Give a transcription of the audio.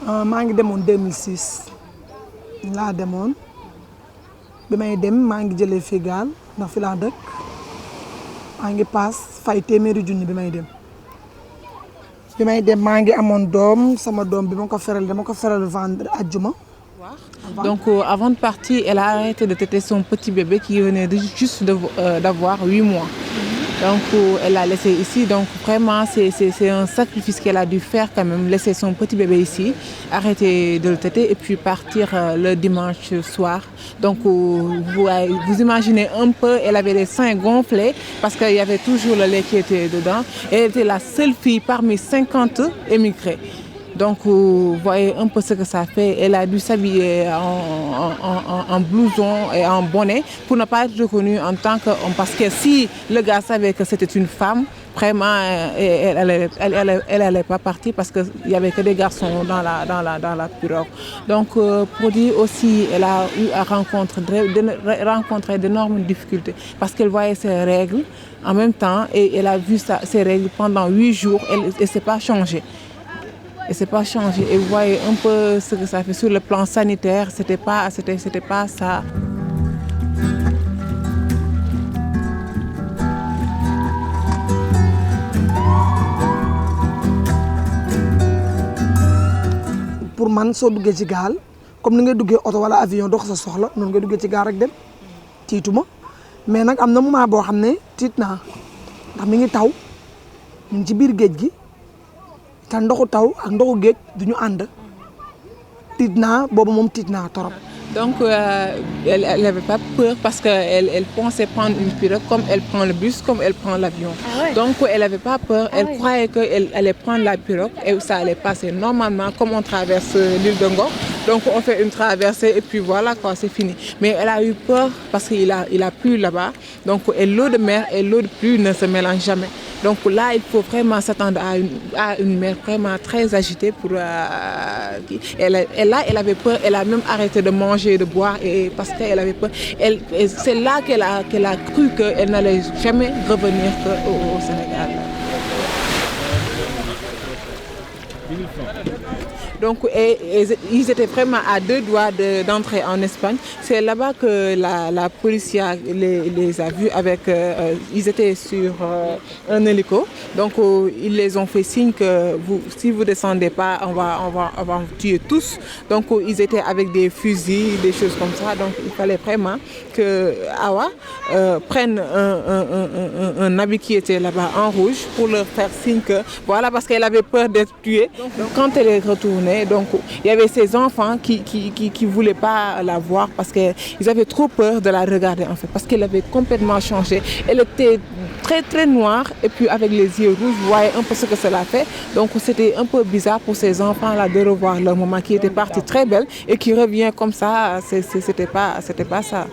maa ngi demoon 2006 laa demoon bi may dem maa ngi jëlee fi gaal ndax fi laa dëkk maa ngi paas fay téeméeri junni bi may dem maa ngi amoon doom sama doom bi dama ko feral vendre àjjuma. Donc avant de partir, elle a arrêté de téter son petit bébé qui venait juste d'avoir 8 mois. Donc elle l'a laissé ici. Donc vraiment c'est un sacrifice qu'elle a dû faire quand même, laisser son petit bébé ici, arrêter de le téter et puis partir le dimanche soir. Donc vous imaginez un peu, elle avait les seins gonflés parce qu'il y avait toujours le lait qui était dedans. Et elle était la seule fille parmi 50 émigrés. Donc, vous voyez un peu ce que ça fait. Elle a dû s'habiller en blouson et en bonnet pour ne pas être reconnue en tant qu'homme. Parce que si le gars savait que c'était une femme, vraiment, elle n'allait pas partir parce qu'il n'y avait que des garçons dans la pirogue. Donc, pour dire aussi, elle a eu à rencontrer d'énormes difficultés parce qu'elle voyait ses règles en même temps et elle a vu ses règles pendant 8 jours et elle ne s'est pas changée. Et c'est pas changé. Et vous voyez un peu ce que ça fait sur le plan sanitaire. C'était pas ça. Pour man soo duggee ci gaal comme ni ngay duggee oto wala avion dox sa soxla noonu ngay duggee ci gaal rek dem tiituma mais nag am na moment boo xam ne tiit naa ndax mi ngi taw ñu ngi ci biir géej gi. te ndoxu taw ak ndoxu géej duñu ànd tiit naa boobu moom tiit naa torop. Donc elle n'avait pas peur parce qu'elle pensait prendre une pirogue comme elle prend le bus, comme elle prend l'avion. Ah ouais. Donc elle n'avait pas peur, elle croyait qu'elle allait prendre la pirogue et ça allait passer normalement comme on traverse l'île de Ngor. Donc on fait une traversée et puis voilà quoi, c'est fini. Mais elle a eu peur parce qu'il a plu là-bas. Donc l'eau de mer et l'eau de pluie ne se mélangent jamais. Donc là, il faut vraiment s'attendre à une mer vraiment très agitée. Elle avait peur, elle a même arrêté de manger, de boire parce qu'elle avait peur. C'est là qu'elle a cru qu'elle n'allait jamais revenir au Sénégal. Donc ils étaient vraiment à 2 doigts d'entrer en Espagne. C'est là-bas que la police les a vus ils étaient sur un hélico. Donc ils les ont fait signe que si vous descendez pas, on va vous tuer tous. Donc ils étaient avec des fusils, des choses comme ça. Donc il fallait vraiment que Awa prenne un habit qui était là-bas en rouge pour leur faire signe que voilà, parce qu'elle avait peur d'être tuée. Donc quand elle est retournée, donc il y avait ces enfants qui voulaient pas la voir parce qu'ils avaient trop peur de la regarder en fait, parce qu'elle avait complètement changé. Elle était très très noire et puis avec les yeux rouges, vous voyez un peu ce que cela fait. Donc c'était un peu bizarre pour ces enfants-là de revoir leur maman qui était partie très belle et qui revient comme ça. C'était pas ça.